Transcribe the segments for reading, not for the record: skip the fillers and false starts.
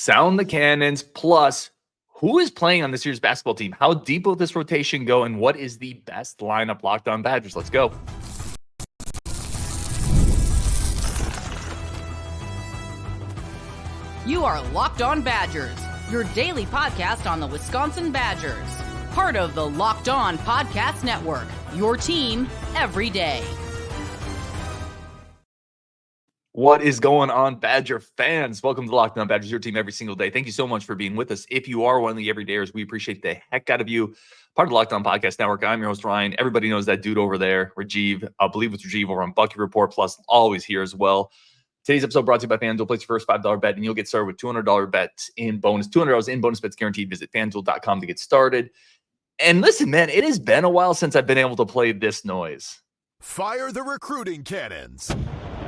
sound the cannons, plus who is playing on this year's basketball team? How deep will this rotation go, and what is the best lineup? Locked On Badgers. Let's go. You are Locked On Badgers, your daily podcast on the Wisconsin Badgers. Part of the Locked On Podcast Network, your team every day. What is going on, Badger fans? Welcome to Locked On Badgers, your team every single day. Thank you so much for being with us. If you are one of the everydayers, we appreciate the heck out of you. Part of the Locked On Podcast Network. I'm your host, Ryan. Everybody knows that dude over there, Rajiv. I believe it's Rajiv over on Bucky Report, plus always here as well. Today's episode brought to you by FanDuel. Place your first $5 bet, and you'll get started with $200 bets in bonus. $200 in bonus bets guaranteed. Visit FanDuel.com to get started. And listen, man, it has been a while since I've been able to play this noise. Fire the recruiting cannons.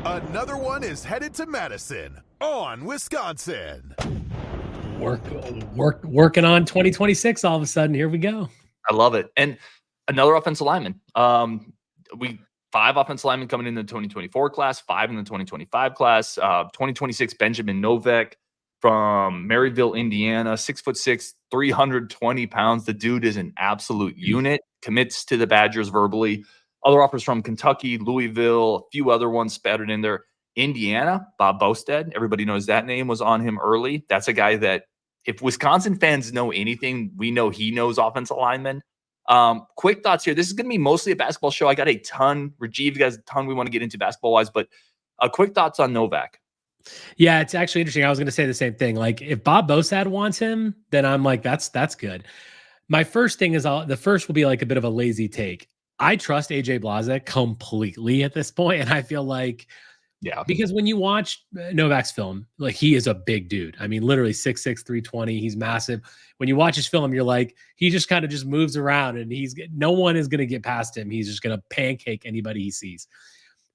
Another one is headed to Madison on Wisconsin. Working on 2026 all of a sudden. Here we go. I love it. And another offensive lineman. Five offensive linemen coming in the 2024 class, 5 in the 2025 class. 2026 Benjamin Novak from Maryville, Indiana, 6'6", 320 pounds. The dude is an absolute unit. Commits to the Badgers verbally. Other offers from Kentucky, Louisville, a few other ones spattered in there. Indiana, Bob Bostad, everybody knows that name, was on him early. That's a guy that if Wisconsin fans know anything, we know he knows offensive linemen. Quick thoughts here. This is going to be mostly a basketball show. I got a ton. Rajiv, you guys, a ton we want to get into basketball-wise, but quick thoughts on Novak. Yeah, it's actually interesting. I was going to say the same thing. Like, if Bob Bostad wants him, then I'm like, that's good. My first thing is, the first will be like a bit of a lazy take. I trust AJ Blazek completely at this point, and I feel like, yeah, because when you watch Novak's film, like, he is a big dude. I mean, literally 6'6", 320. He's massive. When you watch his film, you're like, he just kind of just moves around, and no one is going to get past him. He's just going to pancake anybody he sees.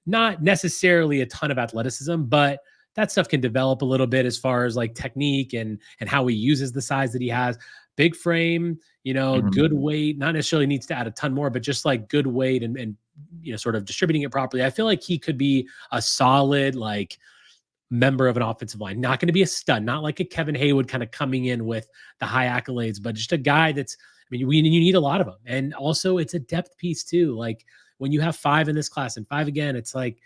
Not necessarily a ton of athleticism, but that stuff can develop a little bit as far as like technique and how he uses the size that he has. Big frame, good weight, not necessarily needs to add a ton more, but just like good weight and sort of distributing it properly. I feel like he could be a solid, like, member of an offensive line. Not going to be a stud, not like a Kevin Haywood kind of coming in with the high accolades, but just a guy that's, you need a lot of them. And also it's a depth piece too. Like, when you have 5 in this class and 5 again, it's like,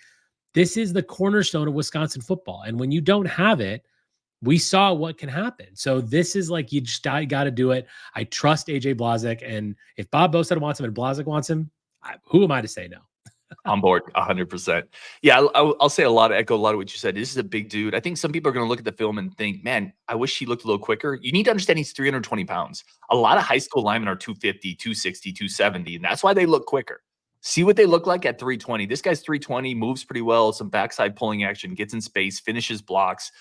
this is the cornerstone of Wisconsin football. And when you don't have it, we saw what can happen. So this is like, you just got to do it. I trust AJ Blazek. And if Bob Bostad wants him and Blazek wants him, who am I to say no? On board, 100%. Yeah, I'll say echo a lot of what you said. This is a big dude. I think some people are going to look at the film and think, man, I wish he looked a little quicker. You need to understand he's 320 pounds. A lot of high school linemen are 250, 260, 270, and that's why they look quicker. See what they look like at 320. This guy's 320, moves pretty well, some backside pulling action, gets in space, finishes blocks.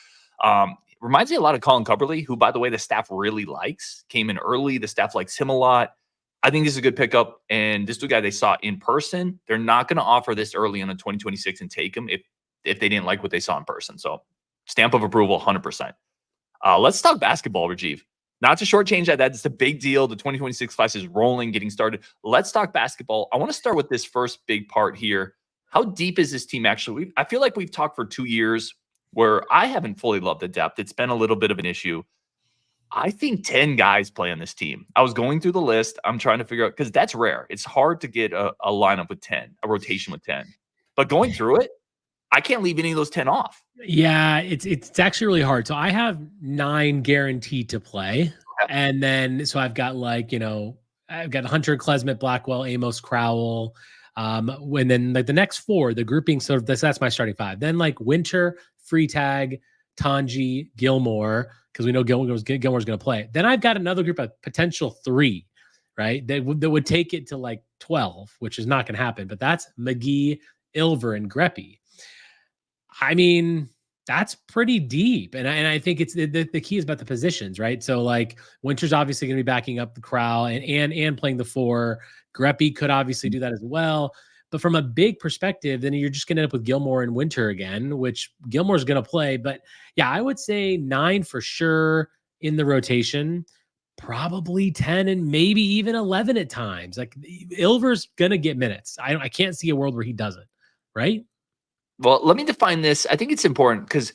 Reminds me a lot of Colin Cubberly, who, by the way, the staff really likes. Came in early. The staff likes him a lot. I think this is a good pickup, and this is a guy they saw in person. They're not going to offer this early in the 2026 and take him if they didn't like what they saw in person. So, stamp of approval, 100%. Let's talk basketball, Rajiv. Not to shortchange that. That's a big deal. The 2026 class is rolling, getting started. Let's talk basketball. I want to start with this first big part here. How deep is this team actually? I feel like we've talked for 2 years where I haven't fully loved the depth. It's been a little bit of an issue. I think 10 guys play on this team. I was going through the list. I'm trying to figure out, because that's rare. It's hard to get a lineup with 10, a rotation with 10. But going through it, I can't leave any of those 10 off. Yeah, it's actually really hard. So I have 9 guaranteed to play. And then, so I've got I've got Hunter, Klesmit, Blackwell, Amos, Crowl. When then like the next 4, the grouping, so that's my starting 5. Then like Winter, Freitag, Tanji, Gilmore, because we know Gilmore's going to play. Then I've got another group of potential 3, right? That would take it to like 12, which is not going to happen. But that's McGee, Ilver, and Greppy. I mean, that's pretty deep. And I think it's the key is about the positions, right? So like Winter's obviously going to be backing up the Crowl and playing the 4. Greppy could obviously do that as well. But from a big perspective, then you're just going to end up with Gilmore and Winter again, which Gilmore's going to play. But yeah, I would say 9 for sure in the rotation, probably 10 and maybe even 11 at times. Like, Ilver's going to get minutes. I can't see a world where he doesn't, right? Well, let me define this. I think it's important because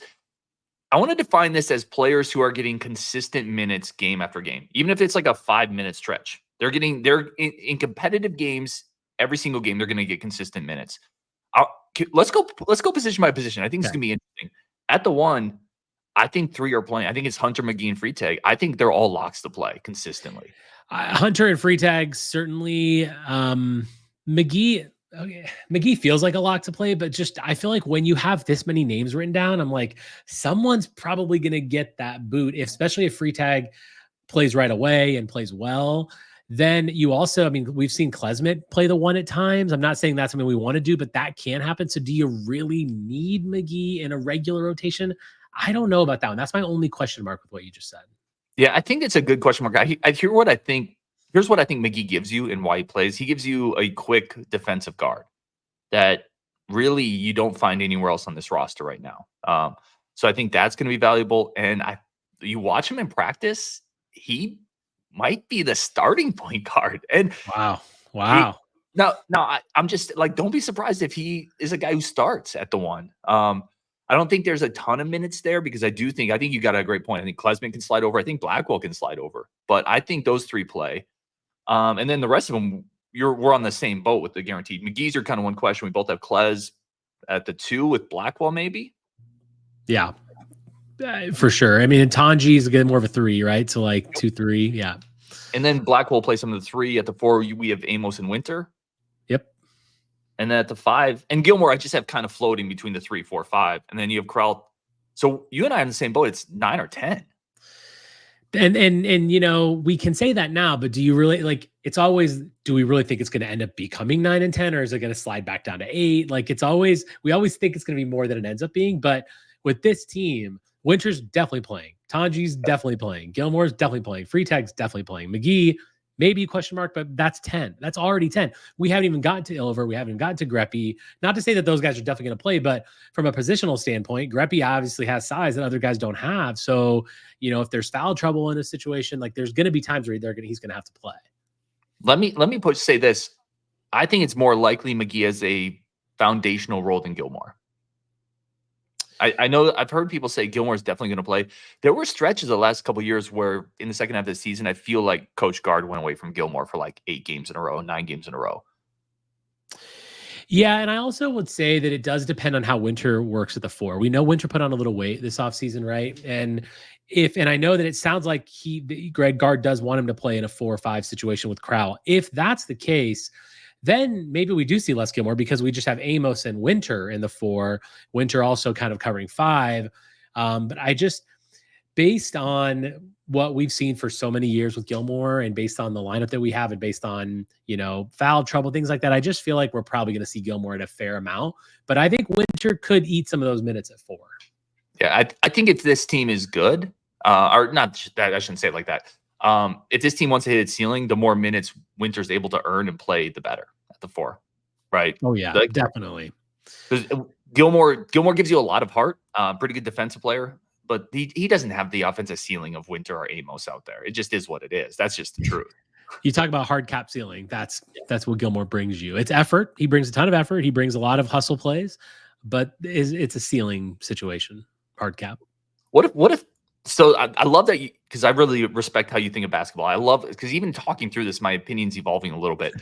I want to define this as players who are getting consistent minutes game after game, even if it's like a 5-minute stretch. They're in competitive games, every single game, they're going to get consistent minutes. Let's go position by position. I think this is going to be interesting. At the 1, I think 3 are playing. I think it's Hunter, McGee, and Freitag. I think they're all locks to play consistently. Hunter and Freitag, certainly. McGee, okay. McGee feels like a lock to play, but just I feel like when you have this many names written down, I'm like, someone's probably going to get that boot, especially if Freitag plays right away and plays well. Then you also, I mean, we've seen Klesmit play the 1 at times. I'm not saying that's something we want to do, but that can happen. So do you really need McGee in a regular rotation? I don't know about that one. That's my only question mark with what you just said. Yeah, I think it's a good question mark. Here's what I think McGee gives you and why he plays. He gives you a quick defensive guard that really you don't find anywhere else on this roster right now. So I think that's going to be valuable. And you watch him in practice, he might be the starting point guard. And wow. I'm just like, don't be surprised if he is a guy who starts at the 1. I don't think there's a ton of minutes there because I think you got a great point. I think Klesmit can slide over. I think Blackwell can slide over, but I think those 3 play. And then the rest of them, we're on the same boat with the guaranteed. McGee's are kind of one question. We both have Kles at the 2 with Blackwell, maybe. Yeah, for sure. I mean, Tanji's getting more of a 3, right? So like 2, 3, yeah. And then Blackwell plays some of the 3 at the 4. We have Amos and Winter. Yep. And then at the 5, and Gilmore, I just have kind of floating between the 3, 4, 5. And then you have Crowl. So you and I are in the same boat. It's 9 or 10. And you know, we can say that now, but do you really it's always, do we really think it's going to end up becoming 9 and 10, or is it going to slide back down to 8? Like we always think it's going to be more than it ends up being. But with this team, Winter's definitely playing. Tanji's definitely playing. Gilmore's definitely playing. Freitag's definitely playing. McGee, maybe a question mark, but that's 10. That's already 10. We haven't even gotten to Ilver. We haven't gotten to Greppy. Not to say that those guys are definitely going to play, but from a positional standpoint, Greppy obviously has size that other guys don't have. So, you know, if there's foul trouble in a situation, like there's going to be times where he's going to have to play. Let me say this. I think it's more likely McGee has a foundational role than Gilmore. I know I've heard people say Gilmore is definitely going to play. There were stretches the last couple of years where in the second half of the season, I feel like Coach Gard went away from Gilmore for like 8 games in a row, 9 games in a row. Yeah, and I also would say that it does depend on how Winter works at the 4. We know Winter put on a little weight this offseason, right? And I know that it sounds like Greg Gard does want him to play in a 4 or 5 situation with Crowl. If that's the case, then maybe we do see less Gilmore because we just have Amos and Winter in the 4. Winter also kind of covering 5. But I just, based on what we've seen for so many years with Gilmore and based on the lineup that we have and based on, you know, foul trouble, things like that, I just feel like we're probably going to see Gilmore at a fair amount. But I think Winter could eat some of those minutes at 4. Yeah, I think if this team is good, or not that, I shouldn't say it like that. If this team wants to hit its ceiling, the more minutes Winter's able to earn and play, the better at the 4, right? Oh yeah, definitely. Gilmore gives you a lot of heart, pretty good defensive player, but he doesn't have the offensive ceiling of Winter or Amos out there. It just is what it is. That's just the truth. You talk about hard cap ceiling. That's what Gilmore brings you. It's effort. He brings a ton of effort. He brings a lot of hustle plays, but it's a ceiling situation. Hard cap. What if? So I love that because I really respect how you think of basketball. I love because even talking through this, my opinion's evolving a little bit.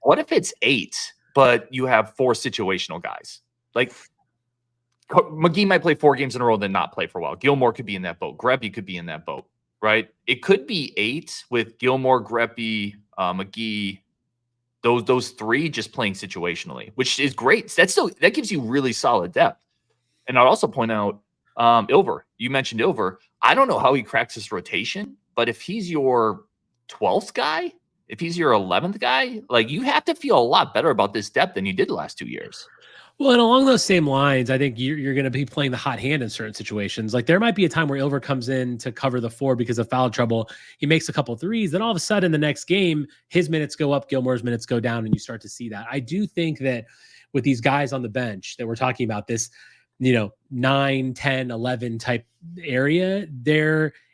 What if it's 8, but you have 4 situational guys? Like McGee might play 4 games in a row, then not play for a while. Gilmore could be in that boat. Greppy could be in that boat, right? It could be 8 with Gilmore, Greppy, McGee, those 3 just playing situationally, which is great. That gives you really solid depth. And I'll also point out Ilver. You mentioned Ilver. I don't know how he cracks this rotation, but if he's your 12th guy, if he's your 11th guy, like you have to feel a lot better about this depth than you did the last 2 years. Well, and along those same lines, I think you're going to be playing the hot hand in certain situations. Like there might be a time where Ilver comes in to cover the 4 because of foul trouble. He makes a couple threes. Then all of a sudden the next game, his minutes go up, Gilmore's minutes go down, and you start to see that. I do think that with these guys on the bench that we're talking about, this, 9, 10, 11 type area,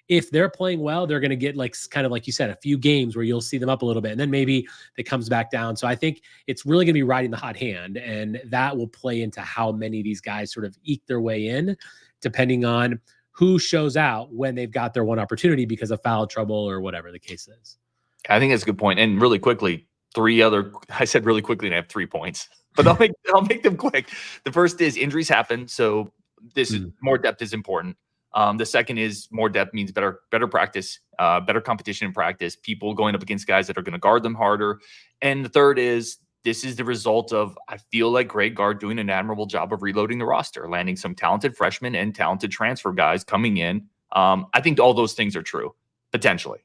if they're playing well, they're going to get kind of like you said, a few games where you'll see them up a little bit and then maybe it comes back down. So I think it's really going to be riding the hot hand, and that will play into how many of these guys sort of eke their way in, depending on who shows out when they've got their one opportunity because of foul trouble or whatever the case is. I think that's a good point. And really quickly, I said really quickly and I have 3 points, but I'll make them quick. The first is injuries happen. So this is more depth is important. The second is more depth means better practice, better competition in practice, people going up against guys that are going to guard them harder. And the third is this is the result of, I feel like Greg Gard doing an admirable job of reloading the roster, landing some talented freshmen and talented transfer guys coming in. I think all those things are true, potentially.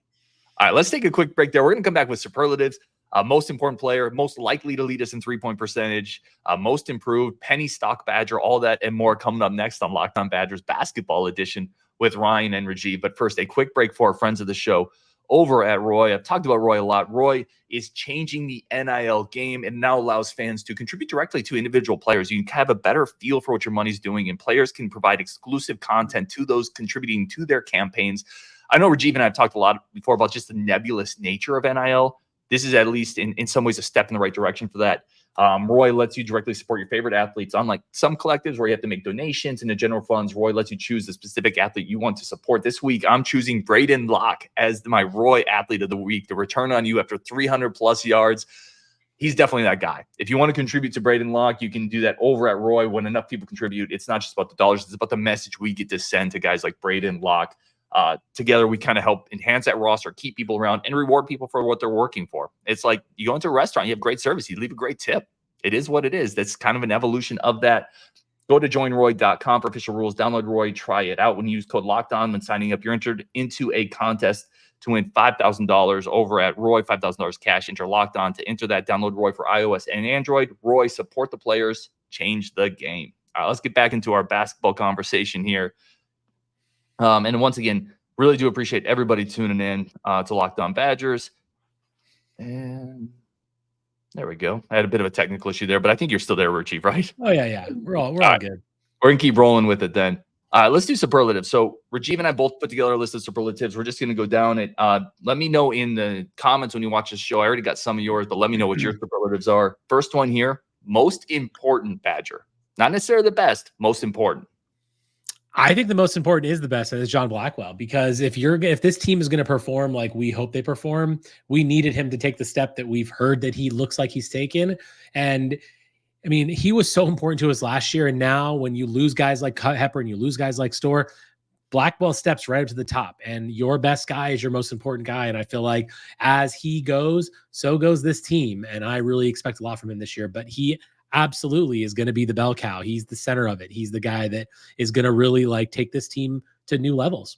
All right, let's take a quick break there. We're going to come back with superlatives. Most important player, most likely to lead us in three-point percentage, most improved, penny stock Badger, all that and more coming up next on Locked On Badgers Basketball Edition with Ryan and Rajiv. But first, a quick break for our friends of the show over at Roy. I've talked about Roy a lot. Roy is changing the NIL game and now allows fans to contribute directly to individual players. You can have a better feel for what your money's doing, and players can provide exclusive content to those contributing to their campaigns. I know Rajiv and I have talked a lot before about just the nebulous nature of NIL. This is at least in some ways a step in the right direction for that. Roy lets you directly support your favorite athletes. Unlike some collectives where you have to make donations into general funds, Roy lets you choose the specific athlete you want to support. This week, I'm choosing Braden Locke as my Roy athlete of the week. The return on you after 300 plus yards. He's definitely that guy. If you want to contribute to Braden Locke, you can do that over at Roy. When enough people contribute, it's not just about the dollars, it's about the message we get to send to guys like Braden Locke. Together, we kind of help enhance that roster, keep people around, and reward people for what they're working for. It's like you go into a restaurant, you have great service, you leave a great tip. It is what it is. That's kind of an evolution of that. Go to joinroy.com for official rules. Download Roy, try it out. When you use code LOCKEDON when signing up, you're entered into a contest to win $5,000 over at Roy, $5,000 cash. Enter Locked On to enter that. Download Roy for iOS and Android. Roy, support the players, change the game. All right, let's get back into our basketball conversation here. And once again, really do appreciate everybody tuning in to Locked On Badgers. And there we go. I had a bit of a technical issue there, but I think you're still there, Richie, right? Oh, yeah. We're all right. good. We're going to keep rolling with it then. Let's do superlatives. So Rajiv and I both put together a list of superlatives. We're just going to go down it. Let me know in the comments when you watch this show. I already got some of yours, but let me know what your superlatives are. First one here, most important Badger. Not necessarily the best, most important. I think the most important is the best, and it's John Blackwell, because if this team is going to perform like we hope they perform, we needed him to take the step that we've heard that he looks like he's taken. And I mean, he was so important to us last year. And now when you lose guys like Hepburn, you lose guys like Storr, Blackwell steps right up to the top, and your best guy is your most important guy. And I feel like as he goes, so goes this team. And I really expect a lot from him this year, but he absolutely is going to be the bell cow. He's the center of it. He's the guy that is going to really take this team to new levels.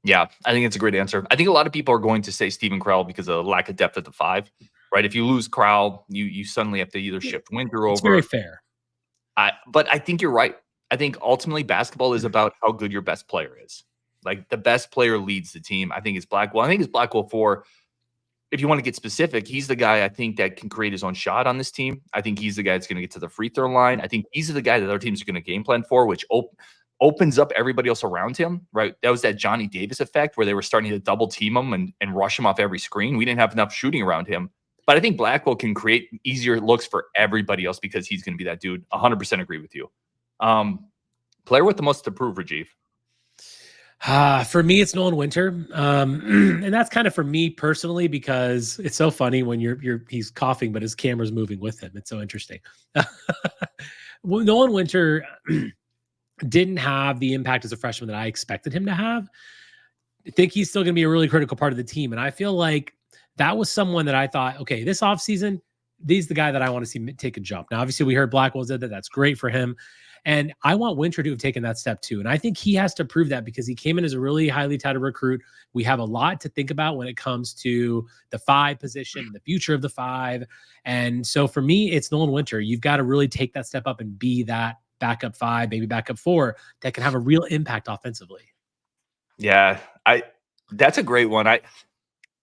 Yeah, I think it's a great answer. I think a lot of people are going to say Stephen Crowl because of the lack of depth at the 5, right? If you lose Crowl, you suddenly have to either shift Winter over. It's very fair. But I think you're right. I think ultimately basketball is about how good your best player is. Like the best player leads the team. I think it's Blackwell. I think it's Blackwell for, if you want to get specific, he's the guy I think that can create his own shot on this team. I think he's the guy that's going to get to the free throw line. I think he's the guy that other teams are going to game plan for, which opens up everybody else around him, right? That was that Johnny Davis effect where they were starting to double team him and rush him off every screen. We didn't have enough shooting around him. But I think Blackwell can create easier looks for everybody else because he's going to be that dude. 100% agree with you. Player with the most to prove, Rajiv. For me, it's Nolan Winter. And that's kind of for me personally, because it's so funny when he's coughing, but his camera's moving with him. It's so interesting. Well, Nolan Winter didn't have the impact as a freshman that I expected him to have. I think he's still going to be a really critical part of the team. And I feel like that was someone that I thought, okay, this offseason, he's the guy that I want to see take a jump. Now, obviously, we heard Blackwell did that. That's great for him. And I want Winter to have taken that step too. And I think he has to prove that because he came in as a really highly touted recruit. We have a lot to think about when it comes to the 5 position, the future of the 5. And so for me, it's Nolan Winter. You've got to really take that step up and be that backup 5, maybe backup 4 that can have a real impact offensively. Yeah, that's a great one.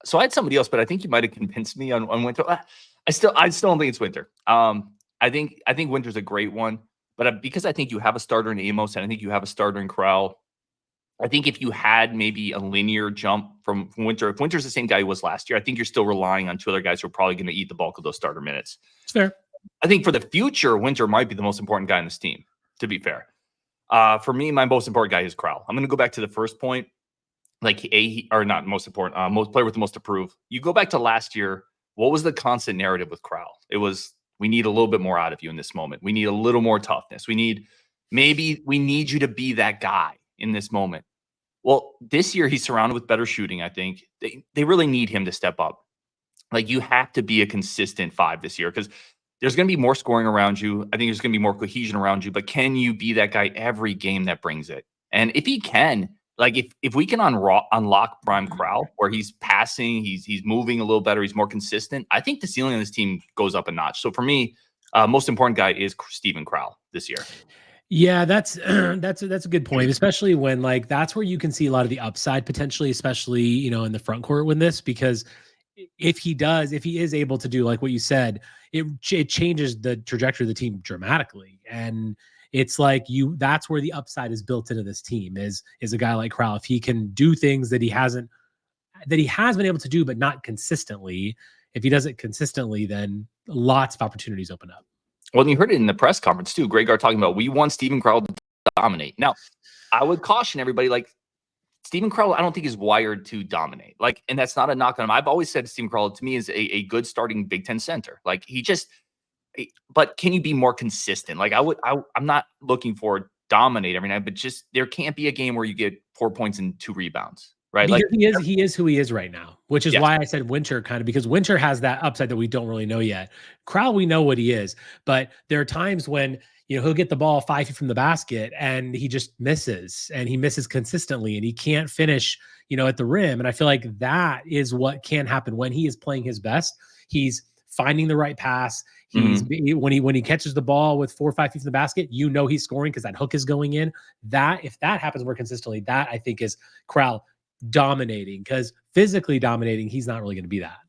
So I had somebody else, but I think you might have convinced me on Winter. I still don't think it's Winter. I think Winter's a great one. But because I think you have a starter in Amos and I think you have a starter in Crowl, I think if you had maybe a linear jump from Winter, if Winter's the same guy he was last year, I think you're still relying on 2 other guys who are probably going to eat the bulk of those starter minutes. It's fair. I think for the future, Winter might be the most important guy on this team, to be fair. For me, my most important guy is Crowl. I'm going to go back to the first point. Like or not most important, most player with the most to prove. You go back to last year. What was the constant narrative with Crowl? It was, we need a little bit more out of you in this moment. We need a little more toughness. We need you to be that guy in this moment. Well, this year he's surrounded with better shooting. I think they really need him to step up. Like, you have to be a consistent 5 this year, because there's going to be more scoring around you. I think there's going to be more cohesion around you, but can you be that guy every game that brings it? And if he can, like, if we can unlock Prime Crowl, where he's passing, he's moving a little better, he's more consistent, I think the ceiling of this team goes up a notch. So for me, most important guy is Steven Crowl this year. Yeah, that's a good point, especially when, like, that's where you can see a lot of the upside potentially, especially, you know, in the front court with this, because if he is able to do like what you said, it changes the trajectory of the team dramatically. And it's like that's where the upside is built into this team is a guy like Crowl. If he can do things that he has been able to do, but not consistently, if he does it consistently, then lots of opportunities open up. Well, and you heard it in the press conference too. Greg Gard talking about, we want Steven Crowl to dominate. Now, I would caution everybody, like, Steven Crowl, I don't think is wired to dominate. Like, and that's not a knock on him. I've always said Steven Crowl to me is a good starting Big Ten center. Like, but can you be more consistent? Like, I'm not looking for dominate every night, but just there can't be a game where you get 4 points and 2 rebounds. Right. Because like he is who he is right now, which is why I said Winter, kind of, because Winter has that upside that we don't really know yet. Crowl, we know what he is, but there are times when, you know, he'll get the ball 5 feet from the basket and he just misses, and he misses consistently, and he can't finish, you know, at the rim. And I feel like that is what can happen when he is playing his best. He's finding the right pass. When he catches the ball with 4 or 5 feet from the basket, you know, he's scoring because that hook is going in. If that happens more consistently, that I think is Crowl dominating, because physically dominating, he's not really going to be that.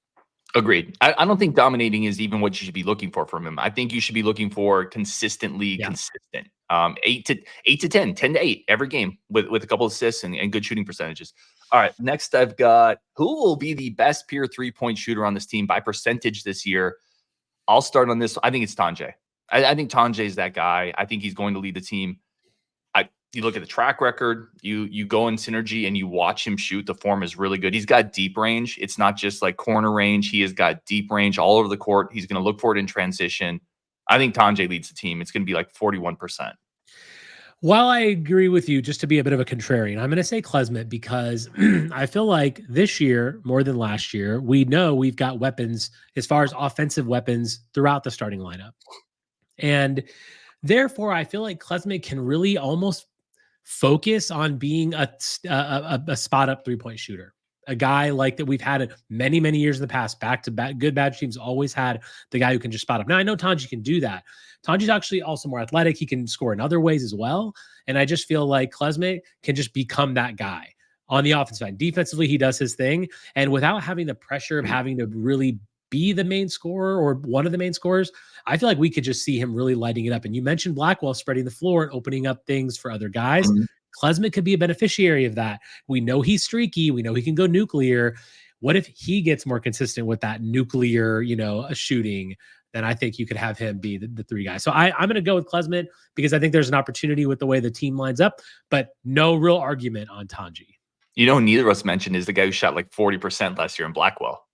Agreed. I don't think dominating is even what you should be looking for from him. I think you should be looking for consistently consistent. 8 to 10 to 8 every game with a couple assists and good shooting percentages. All right, next I've got, who will be the best pure 3-point shooter on this team by percentage this year? I'll start on this. I think it's Tonje. I think Tonje is that guy. I think he's going to lead the team. You look at the track record, you go in synergy and you watch him shoot. The form is really good. He's got deep range. It's not just like corner range. He has got deep range all over the court. He's going to look for it in transition. I think Tonje leads the team. It's going to be like 41%. While I agree with you, just to be a bit of a contrarian, I'm going to say Klesmit, because I feel like this year, more than last year, we know we've got weapons as far as offensive weapons throughout the starting lineup. And therefore, I feel like Klesmit can really almost focus on being a spot up 3-point shooter, a guy like that we've had it many years in the past. Back to back, good bad teams always had the guy who can just spot up. Now I know Tonje can do that. Tonje's actually also more athletic. He can score in other ways as well. And I just feel like Klesmit can just become that guy on the offensive side. Defensively, he does his thing, and without having the pressure of having to really be the main scorer or one of the main scorers, I feel like we could just see him really lighting it up. And you mentioned Blackwell spreading the floor and opening up things for other guys. Klesmit could be a beneficiary of that. We know he's streaky. We know he can go nuclear. What if he gets more consistent with that nuclear, you know, shooting? Then I think you could have him be the 3 guys. So I'm going to go with Klesmit because I think there's an opportunity with the way the team lines up, but no real argument on Tonje. You know, neither of us mentioned is the guy who shot like 40% last year in Blackwell.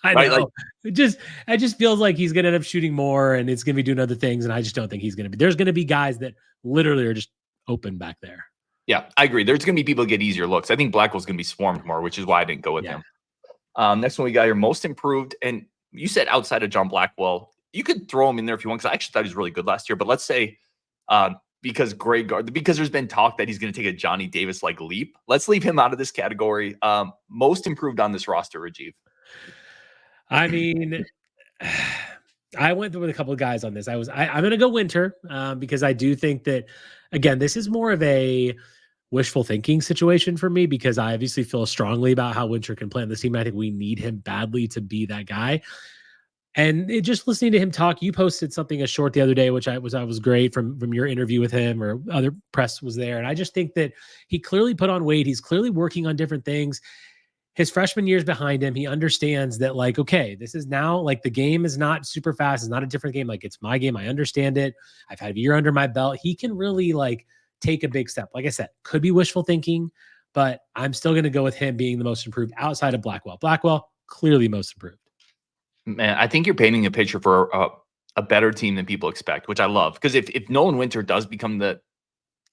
I know. Like, it just feels like he's going to end up shooting more, and it's going to be doing other things. And I just don't think he's going to be. There's going to be guys that literally are just open back there. Yeah, I agree. There's going to be people that get easier looks. I think Blackwell's going to be swarmed more, which is why I didn't go with him. Next one we got here, most improved. And you said outside of John Blackwell, you could throw him in there if you want, because I actually thought he was really good last year. But let's say because Greg Gard, because there's been talk that he's going to take a Johnny Davis like leap. Let's leave him out of this category. Most improved on this roster, Rajiv. I mean, I went with a couple of guys on this. I'm going to go Winter because I do think that, again, this is more of a wishful thinking situation for me, because I obviously feel strongly about how Winter can play on this team. I think we need him badly to be that guy. And just listening to him talk, you posted something short the other day, which I was great from your interview with him, or other press was there. And I just think that he clearly put on weight. He's clearly working on different things. His freshman year's behind him. He understands that, like, okay, this is now, like, the game is not super fast. It's not a different game. Like, it's my game. I understand it. I've had a year under my belt. He can really, like, take a big step. Like I said, could be wishful thinking, but I'm still going to go with him being the most improved outside of Blackwell. Blackwell, clearly most improved. Man, I think you're painting a picture for a better team than people expect, which I love. Because if Nolan Winter does become the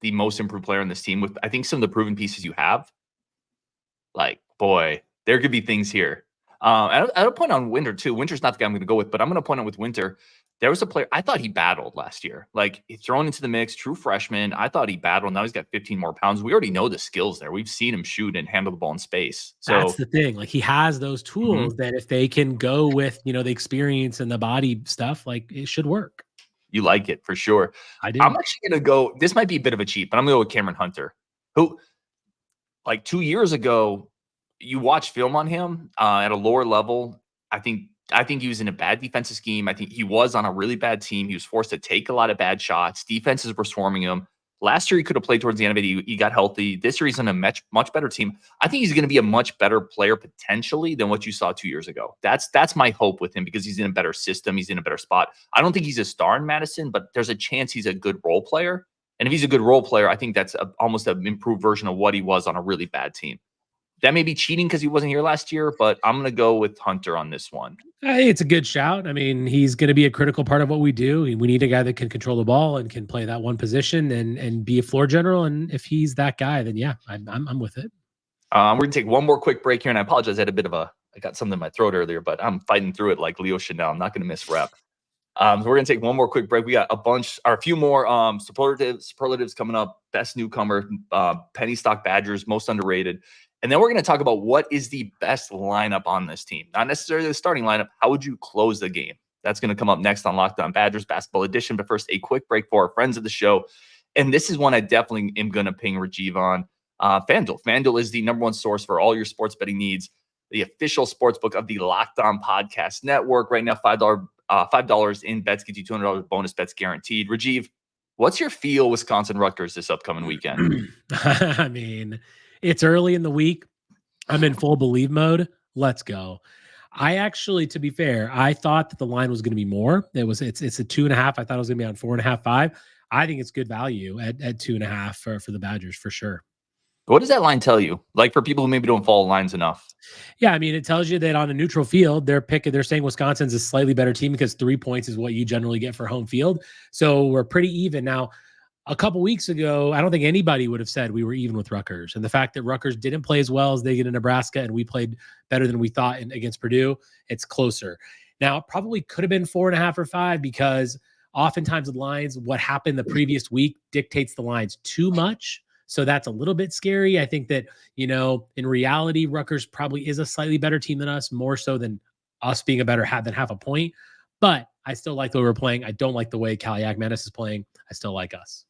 most improved player on this team, with I think some of the proven pieces you have, like, boy, there could be things here. I'll point on Winter too. Winter's not the guy I'm going to go with, but I'm going to point out with Winter. There was a player I thought he battled last year, like he's thrown into the mix, true freshman. I thought he battled. Now he's got 15 more pounds. We already know the skills there. We've seen him shoot and handle the ball in space. So that's the thing. Like he has those tools that if they can go with, the experience and the body stuff, like it should work. You like it for sure. I do. I'm actually going to go. This might be a bit of a cheat, but I'm going to go with Cameron Hunter, who, like 2 years ago, you watch film on him at a lower level. I think he was in a bad defensive scheme. I think he was on a really bad team. He was forced to take a lot of bad shots. Defenses were swarming him. Last year, he could have played towards the end of it. He got healthy. This year, he's on a much better team. I think he's going to be a much better player potentially than what you saw 2 years ago. That's my hope with him because he's in a better system. He's in a better spot. I don't think he's a star in Madison, but there's a chance he's a good role player. And if he's a good role player, I think that's almost an improved version of what he was on a really bad team. That may be cheating because he wasn't here last year, but I'm going to go with Hunter on this one. It's a good shout. I mean, he's going to be a critical part of what we do. We need a guy that can control the ball and can play that one position and be a floor general. And if he's that guy, then yeah, I'm with it. We're going to take one more quick break here. And I apologize. I had I got something in my throat earlier, but I'm fighting through it like Leo Chanel. I'm not going to miss rep. So we're going to take one more quick break. We got a few more superlatives coming up. Best newcomer, penny stock Badgers, most underrated. And then we're going to talk about what is the best lineup on this team. Not necessarily the starting lineup. How would you close the game? That's going to come up next on Locked On Badgers Basketball Edition. But first, a quick break for our friends of the show. And this is one I definitely am going to ping Rajiv on. FanDuel. FanDuel is the #1 source for all your sports betting needs. The official sports book of the Locked On Podcast Network. Right now, $5 in bets gets you $200 bonus bets guaranteed. Rajiv, what's your feel Wisconsin-Rutgers this upcoming weekend? I mean, it's early in the week. I'm in full believe mode. Let's go. I actually, to be fair, I thought that the line was going to be more. It's a 2.5. I thought it was going to be on 4.5, 5. I think it's good value at 2.5 for the Badgers for sure. What does that line tell you? Like for people who maybe don't follow lines enough. Yeah, I mean, it tells you that on a neutral field, they're saying Wisconsin's a slightly better team because 3 points is what you generally get for home field. So we're pretty even now. A couple weeks ago, I don't think anybody would have said we were even with Rutgers. And the fact that Rutgers didn't play as well as they did in Nebraska and we played better than we thought against Purdue, it's closer. Now, it probably could have been 4.5 or 5 because oftentimes the lines, what happened the previous week dictates the lines too much. So that's a little bit scary. I think that, in reality, Rutgers probably is a slightly better team than us, more so than us being a better than half a point. But I still like the way we're playing. I don't like the way Kaliak Menace is playing. I still like us.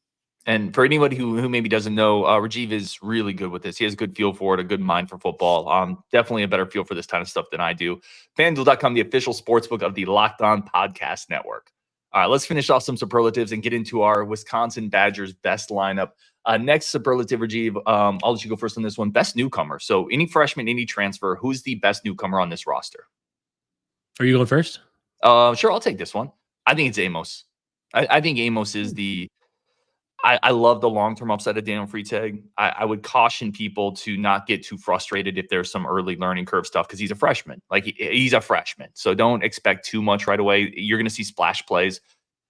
And for anybody who maybe doesn't know, Rajiv is really good with this. He has a good feel for it, a good mind for football. Definitely a better feel for this kind of stuff than I do. FanDuel.com, the official sportsbook of the Locked On Podcast Network. All right, let's finish off some superlatives and get into our Wisconsin Badgers best lineup. Next superlative, Rajiv, I'll let you go first on this one. Best newcomer. So any freshman, any transfer, who's the best newcomer on this roster? Are you going first? Sure, I'll take this one. I think it's Amos. I think Amos is I love the long-term upside of Daniel Freitag. I would caution people to not get too frustrated if there's some early learning curve stuff because he's a freshman. Like he's a freshman. So don't expect too much right away. You're going to see splash plays.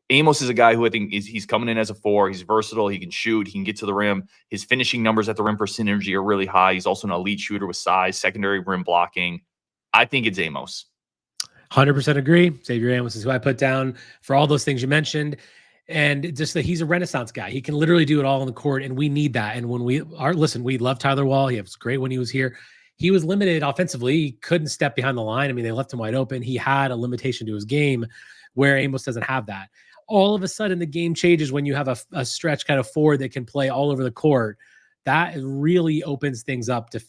Amos is a guy who I think he's coming in as a 4. He's versatile. He can shoot. He can get to the rim. His finishing numbers at the rim percentage are really high. He's also an elite shooter with size, secondary rim blocking. I think it's Amos. 100% agree. Xavier Amos is who I put down for all those things you mentioned. And just that he's a renaissance guy. He can literally do it all on the court, and we need that. And when we love Tyler Wahl. He was great when he was here. He was limited offensively. He couldn't step behind the line. I mean, they left him wide open. He had a limitation to his game where Amos doesn't have that. All of a sudden, the game changes when you have a stretch kind of 4 that can play all over the court. That really opens things up to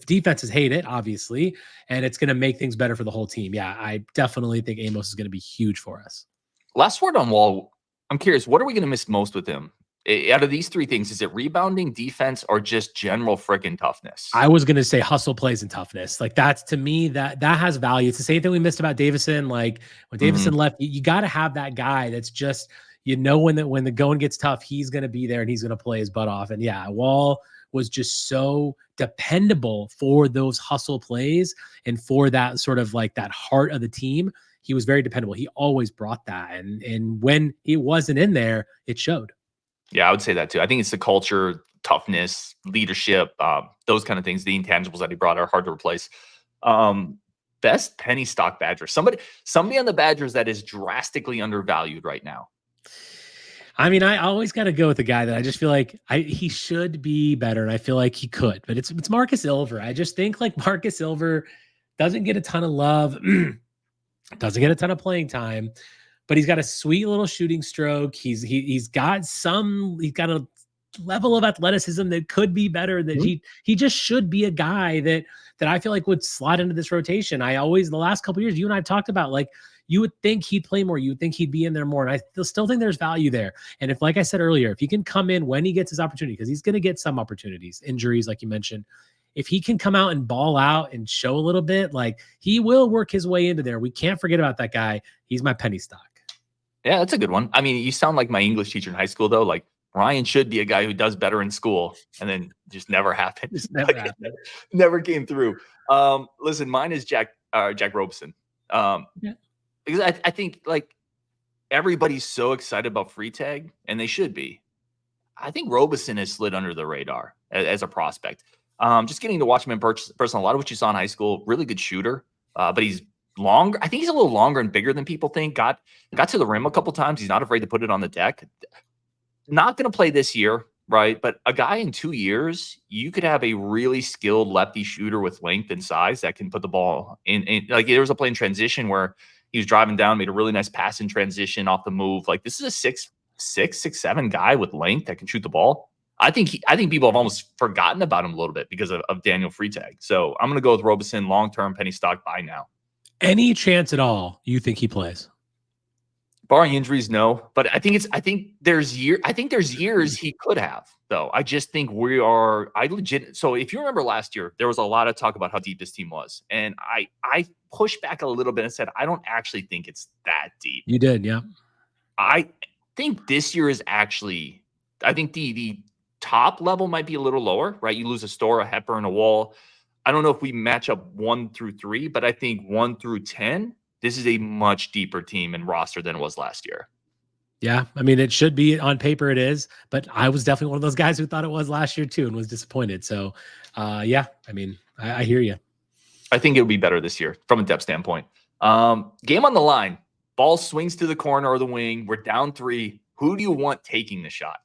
defenses hate it, obviously, and it's going to make things better for the whole team. Yeah, I definitely think Amos is going to be huge for us. Last word on Wahl. I'm curious, what are we going to miss most with him? Out of these 3 things, is it rebounding, defense, or just general freaking toughness? I was going to say hustle, plays, and toughness. Like that's, to me, that has value. It's the same thing we missed about Davison. Like when Davison left, you got to have that guy that's just, You know, when the going gets tough, he's going to be there and he's going to play his butt off. And yeah, Wahl was just so dependable for those hustle plays and for that sort of like that heart of the team. He was very dependable. He always brought that. And when he wasn't in there, it showed. Yeah, I would say that too. I think it's the culture, toughness, leadership, those kind of things. The intangibles that he brought are hard to replace. Best penny stock Badger. Somebody on the Badgers that is drastically undervalued right now. I mean, I always got to go with the guy that I just feel like he should be better, and I feel like he could. But it's Markus Ilver. I just think like Markus Ilver doesn't get a ton of love, doesn't get a ton of playing time, but he's got a sweet little shooting stroke. He's got a level of athleticism that could be better. That he just should be a guy that I feel like would slot into this rotation. The last couple of years, you and I have talked about, like, you would think he'd play more. You would think he'd be in there more. And I still think there's value there. And if, like I said earlier, if he can come in when he gets his opportunity, because he's going to get some opportunities, injuries, like you mentioned, if he can come out and ball out and show a little bit, like, he will work his way into there. We can't forget about that guy. He's my penny stock. Yeah, that's a good one. I mean, you sound like my English teacher in high school, though. Like, Ryan should be a guy who does better in school, and then just never happened. Just never happened. Never came through. Listen, mine is Jack Roberson. Because I think, like, everybody's so excited about Freitag, and they should be. I think Roberson has slid under the radar as a prospect. Just getting to watch him in person, a lot of what you saw in high school, really good shooter, but he's longer. I think he's a little longer and bigger than people think. Got to the rim a couple times. He's not afraid to put it on the deck. Not going to play this year, right? But a guy in 2 years, you could have a really skilled lefty shooter with length and size that can put the ball in. Like, there was a play in transition where he was driving down, made a really nice pass in transition off the move. Like, this is a 6'7" guy with length that can shoot the ball. I think people have almost forgotten about him a little bit because of Daniel Freitag. So I'm going to go with Roberson, long-term penny stock buy now. Any chance at all you think he plays? Barring injuries, no. But I think there's years he could have, though. I just think so if you remember last year, there was a lot of talk about how deep this team was. And I pushed back a little bit and said, I don't actually think it's that deep. You did, yeah. I think this year is actually, I think the top level might be a little lower, right? You lose a Storr, a Hepburn, a Wahl. I don't know if we match up 1 through 3, but I think 1 through 10, this is a much deeper team and roster than it was last year. Yeah, I mean, it should be on paper. It is, but I was definitely one of those guys who thought it was last year too and was disappointed. So, yeah, I mean, I hear you. I think it'll be better this year from a depth standpoint. Game on the line. Ball swings to the corner or the wing. We're down 3. Who do you want taking the shot?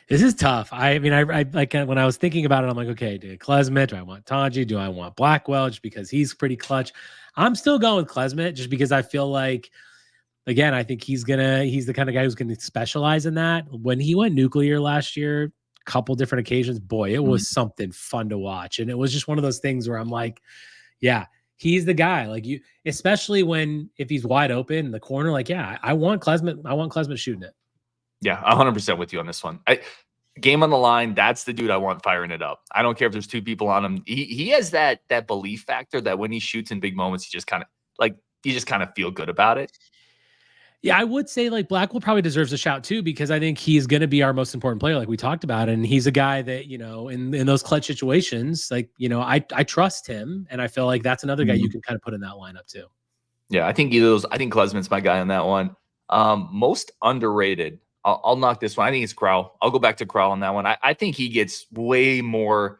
This is tough. I mean, I like when I was thinking about it, I'm like, okay, do Klesmit? Do I want Tanji? Do I want Blackwell? Just because he's pretty clutch. I'm still going with Klesmit just because I feel like, again, I think he's the kind of guy who's going to specialize in that. When he went nuclear last year, a couple different occasions, boy, it was something fun to watch. And it was just one of those things where I'm like, yeah, he's the guy. Like, you, especially if he's wide open in the corner, like, yeah, I want Klesmit shooting it. Yeah, 100% with you on this one. Game on the line, that's the dude I want firing it up. I don't care if there's 2 people on him. He has that belief factor that when he shoots in big moments, you just kind of feel good about it. Yeah, I would say like Blackwell probably deserves a shout too, because I think he's going to be our most important player, like we talked about. And he's a guy that, you know, in those clutch situations, like, you know, I trust him. And I feel like that's another guy you can kind of put in that lineup too. Yeah, I think either of those. I think Klesmit's my guy on that one. Most underrated. I'll knock this one. I think it's Crowl. I'll go back to Crowl on that one. I think he gets way more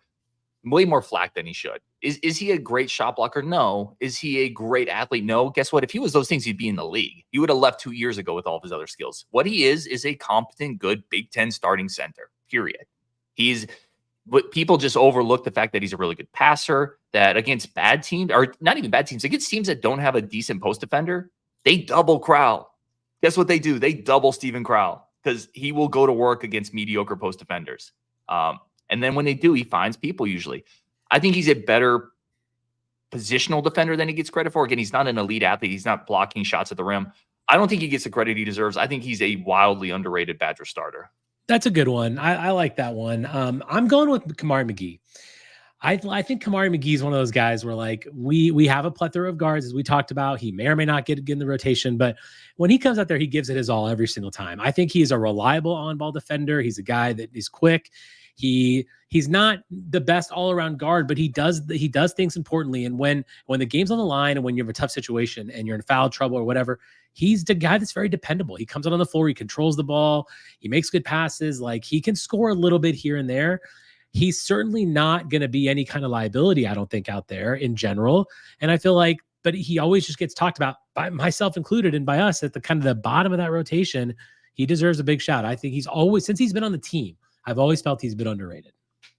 flack than he should. Is he a great shot blocker? No. Is he a great athlete? No. Guess what? If he was those things, he'd be in the league. He would have left 2 years ago with all of his other skills. What he is a competent, good Big Ten starting center, period. But people just overlook the fact that he's a really good passer, that against bad teams, or not even bad teams, against teams that don't have a decent post defender, they double Crowl. Guess what they do? They double Steven Crowl, because he will go to work against mediocre post defenders. And then when they do, he finds people usually. I think he's a better positional defender than he gets credit for. Again, he's not an elite athlete. He's not blocking shots at the rim. I don't think he gets the credit he deserves. I think he's a wildly underrated Badger starter. That's a good one. I like that one. I'm going with Kamari McGee. I think Kamari McGee is one of those guys where like we have a plethora of guards, as we talked about. He may or may not get in the rotation, but when he comes out there, he gives it his all every single time. I think he's a reliable on-ball defender. He's a guy that is quick. He's not the best all-around guard, but he does things importantly. And when the game's on the line and when you have a tough situation and you're in foul trouble or whatever, he's the guy that's very dependable. He comes out on the floor, he controls the ball, he makes good passes. Like he can score a little bit here and there. He's certainly not going to be any kind of liability, I don't think, out there in general. And I feel like, but he always just gets talked about, by myself included, and by us at the kind of the bottom of that rotation. He deserves a big shout. I think he's always, since he's been on the team, I've always felt he's been underrated.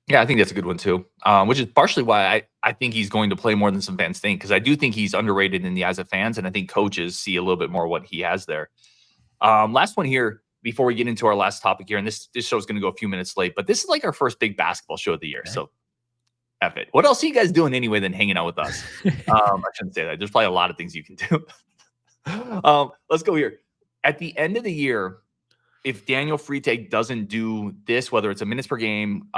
Yeah, I think that's a good one too, which is partially why I think he's going to play more than some fans think, because I do think he's underrated in the eyes of fans, and I think coaches see a little bit more what he has there. Last one here before we get into our last topic here, and this show is going to go a few minutes late, but this is like our first big basketball show of the year, so F it. What else are you guys doing anyway than hanging out with us? I shouldn't say that. There's probably a lot of things you can do. Let's go here. At the end of the year, if Daniel Freitag doesn't do this, whether it's a minutes per game,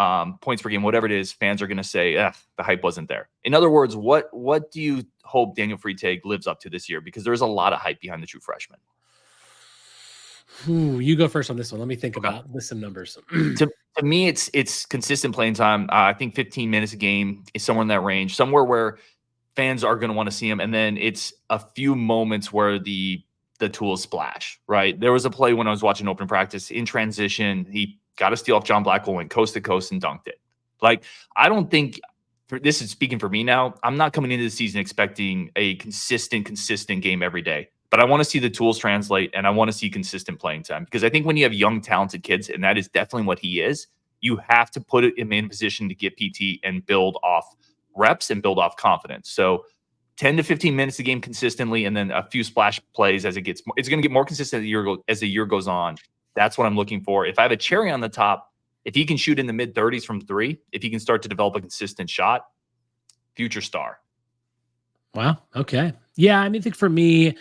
points per game, whatever it is, fans are going to say, the hype wasn't there. In other words, what do you hope Daniel Freitag lives up to this year? Because there's a lot of hype behind the true freshman. You go first on this one. Let me think about some numbers. To me, it's consistent playing time. I think 15 minutes a game is somewhere in that range, somewhere where fans are going to want to see him. And then it's a few moments where the tools splash, right? There was a play when I was watching open practice in transition. He got a steal off John Blackwell, went coast to coast and dunked it. Like, I don't think, this is speaking for me now, I'm not coming into the season expecting a consistent game every day. But I want to see the tools translate, and I want to see consistent playing time, because I think when you have young, talented kids, and that is definitely what he is, you have to put him in position to get PT and build off reps and build off confidence. So 10 to 15 minutes a game consistently, and then a few splash plays as it gets more. It's going to get more consistent as the year goes on. That's what I'm looking for. If I have a cherry on the top, if he can shoot in the mid-30s from three, if he can start to develop a consistent shot, future star. Wow. Okay. Yeah. I mean, I think for me,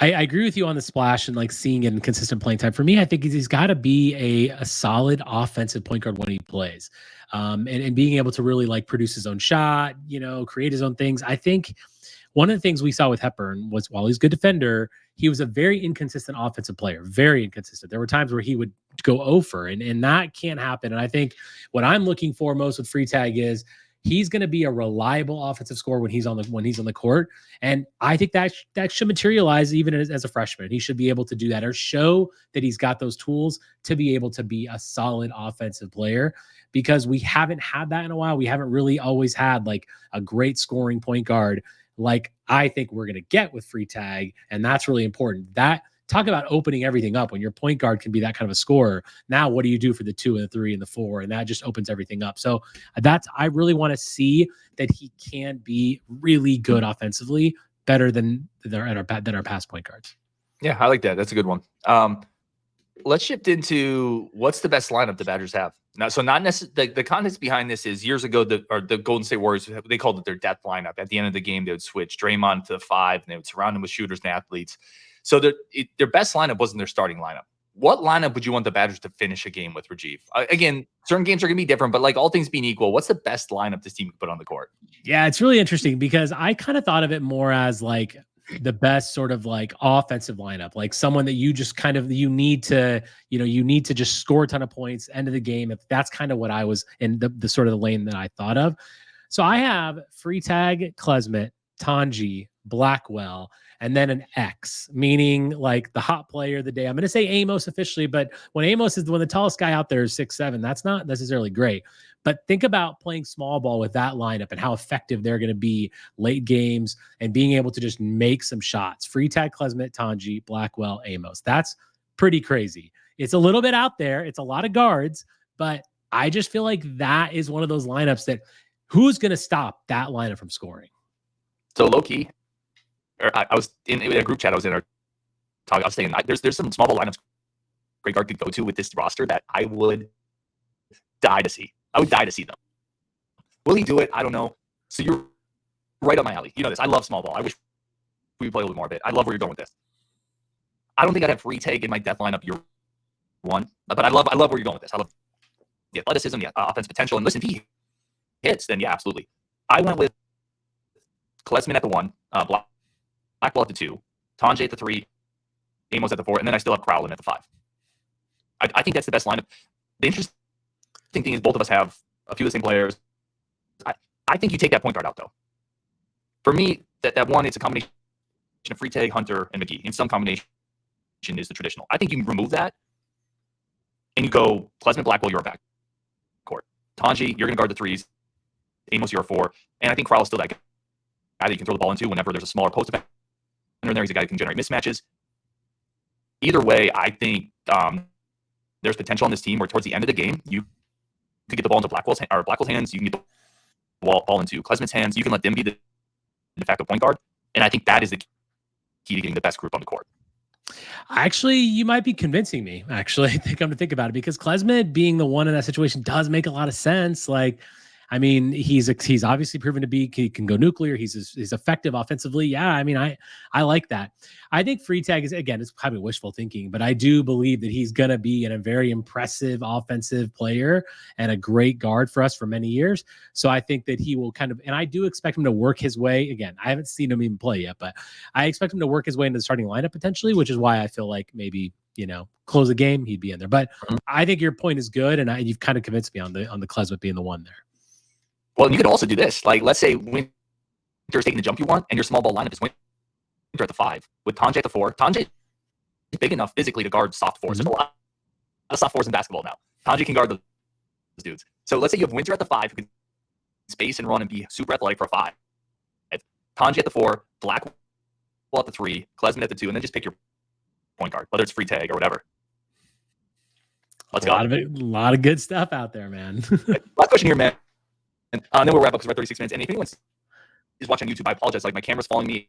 I agree with you on the splash and like seeing it in consistent playing time. For me, I think he's got to be a solid offensive point guard when he plays, and being able to really like produce his own shot, create his own things. I think one of the things we saw with Hepburn was, while he's a good defender, he was a very inconsistent offensive player, very inconsistent. There were times where he would go over, and that can't happen. And I think what I'm looking for most with Freitag is he's going to be a reliable offensive scorer when he's on the court. And I think that should materialize even as a freshman. He should be able to do that, or show that he's got those tools to be able to be a solid offensive player, because we haven't had that in a while. We haven't really always had like a great scoring point guard like I think we're going to get with Freitag. And that's really important. That, talk about opening everything up when your point guard can be that kind of a scorer. Now, what do you do for the 2 and the 3 and the 4? And that just opens everything up. So I really want to see that he can be really good offensively, better than our past point guards. Yeah, I like that. That's a good one. Let's shift into what's the best lineup the Badgers have now. So not necessarily the context behind this is years ago, the Golden State Warriors, they called it their death lineup. At the end of the game, they would switch Draymond to the 5, and they would surround him with shooters and athletes. So their best lineup wasn't their starting lineup. What lineup would you want the Badgers to finish a game with, Rajiv? Again, certain games are going to be different, but like all things being equal, what's the best lineup this team can put on the court? Yeah, it's really interesting because I kind of thought of it more as like the best sort of like offensive lineup, like someone that you just kind of, you need to just score a ton of points, end of the game. If that's kind of what I was in the sort of the lane that I thought of. So I have Freitag, Klesmit, Tanji, Blackwell, and then an X, meaning like the hot player of the day. I'm going to say Amos officially, but when the tallest guy out there is 6'7", that's not necessarily great. But think about playing small ball with that lineup and how effective they're going to be late games and being able to just make some shots. Freitag, Klesmit, Tanji, Blackwell, Amos. That's pretty crazy. It's a little bit out there. It's a lot of guards, but I just feel like that is one of those lineups that who's going to stop that lineup from scoring? So low key, I was in a group chat. I was in our talk. I was saying there's some small ball lineups Greg Gard could go to with this roster that I would die to see. I would die to see them. Will he do it? I don't know. So you're right up my alley. You know this. I love small ball. I wish we play a little bit more of it. I love where you're going with this. I don't think I'd have Freitag in my death lineup year one, but I love where you're going with this. I love the athleticism, the offense potential, and listen, hits, then yeah, absolutely. I went with Klesmit at the 1, Blackwell at the 2, Tanjay at the 3, Amos at the 4, and then I still have Crowl at the 5. I think that's the best lineup. The interesting thing is both of us have a few of the same players. I think you take that point guard out, though. For me, that one, it's a combination of Freitag, Hunter, and McGee. In some combination is the traditional. I think you can remove that, and you go Klesmit, Blackwell, you're a backcourt. Tanjay, you're going to guard the 3s. Amos, you're a 4. And I think Crowl is still that guy that you can throw the ball into whenever there's a smaller post defender in there. He's a guy that can generate mismatches. Either way, I think there's potential on this team where towards the end of the game, you could get the ball into Blackwell's hands. You can get the ball into Klesmit's hands. You can let them be the de facto point guard. And I think that is the key to getting the best group on the court. Actually, you might be convincing me. Actually, I think I'm to think about it, because Klesmit being the one in that situation does make a lot of sense. Like, I mean, he's obviously proven to be, he can go nuclear. He's effective offensively. Yeah, I mean, I like that. I think Freitag is, again, it's probably wishful thinking, but I do believe that he's going to be a very impressive offensive player and a great guard for us for many years. So I think that he will kind of, and I do expect him to work his way. Again, I haven't seen him even play yet, but I expect him to work his way into the starting lineup potentially, which is why I feel like maybe, close the game, he'd be in there. But I think your point is good, and you've kind of convinced me on the Klesmit being the one there. Well, you could also do this. Like, let's say Winter's taking the jump you want, and your small ball lineup is Winter at the 5 with Tanjay at the 4. Tanjay is big enough physically to guard soft 4s. There's a lot of soft 4s in basketball now. Tanjay can guard those dudes. So let's say you have Winter at the 5 who can space and run and be super athletic for a 5. Tanjay at the 4, Blackwell at the 3, Klesmit at the 2, and then just pick your point guard, whether it's Freitag or whatever. Let's go. A lot of good stuff out there, man. Last question here, man. And then we'll wrap up because we're at 36 minutes. And if anyone is watching on YouTube, I apologize. Like, my camera's following me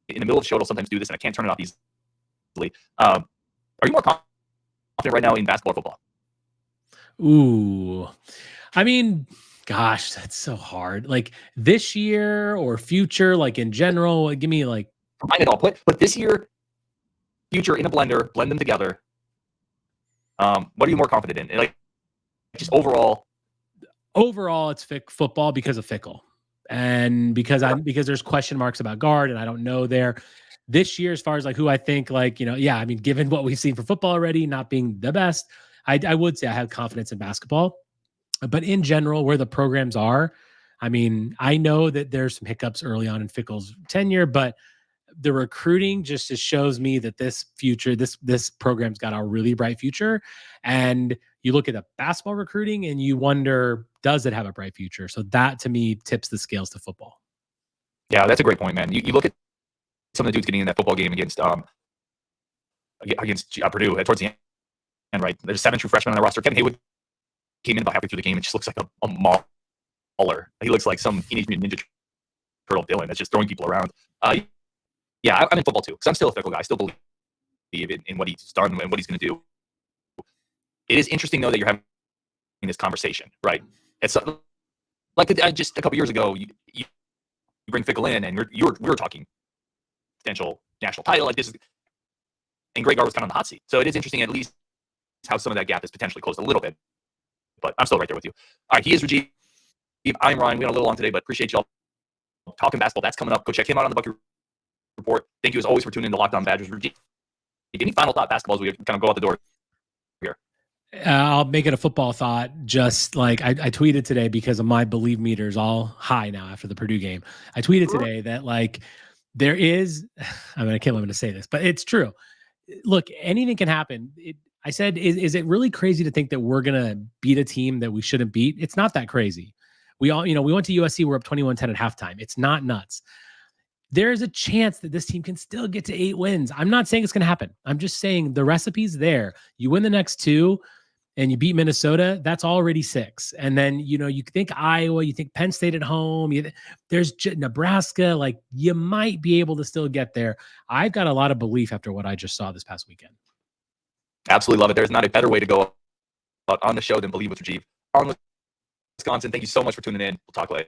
in the middle of the show. It'll sometimes do this, and I can't turn it off easily. Are you more confident right now in basketball or football? Ooh, I mean, gosh, that's so hard. Like, this year or future, like in general, give me like. Combine it all. Put this year, future in a blender, blend them together. What are you more confident in? Like, just overall. Overall, it's football because of Fickell, and because there's question marks about guard, and I don't know there. This year, as far as like who I think, like, I mean, given what we've seen for football already, not being the best, I would say I have confidence in basketball. But in general, where the programs are, I mean, I know that there's some hiccups early on in Fickell's tenure, but the recruiting just shows me that this program's got a really bright future. And you look at the basketball recruiting and you wonder, does it have a bright future? So that, to me, tips the scales to football. Yeah, that's a great point, man. You look at some of the dudes getting in that football game against Purdue towards the end, right? There's 7 true freshmen on the roster. Kevin Haywood came in about halfway through the game and just looks like a mauler. He looks like some Teenage Mutant Ninja Turtle villain that's just throwing people around. Yeah, I'm in football too, because I'm still a Fickell guy. I still believe in what he's done and what he's going to do. It is interesting, though, that you're having this conversation, right? It's like just a couple years ago, you bring Fickell in, and we were talking potential national title like this, and Greg Gard was kind of on the hot seat. So it is interesting, at least, how some of that gap is potentially closed a little bit. But I'm still right there with you. All right, he is Rajiv. I'm Ryan. We went a little long today, but appreciate y'all talking basketball. That's coming up. Go check him out on the Bucky Report. Thank you as always for tuning in to Locked On Badgers. Rajiv, any final thought basketball as we kind of go out the door here? I'll make it a football thought. Just like I tweeted today, because of my believe meter is all high now after the Purdue game. I tweeted today that, like, there is, I mean, I can't believe to say this, but it's true. Look, anything can happen. I said, is it really crazy to think that we're going to beat a team that we shouldn't beat? It's not that crazy. We went to USC, we're up 21-10 at halftime. It's not nuts. There is a chance that this team can still get to 8 wins. I'm not saying it's going to happen. I'm just saying the recipe's there. You win the next 2 and you beat Minnesota, that's already 6. And then, you think Iowa, you think Penn State at home, there's Nebraska, like, you might be able to still get there. I've got a lot of belief after what I just saw this past weekend. Absolutely love it. There's not a better way to go on the show than believe with Rajiv. On Wisconsin, thank you so much for tuning in. We'll talk later.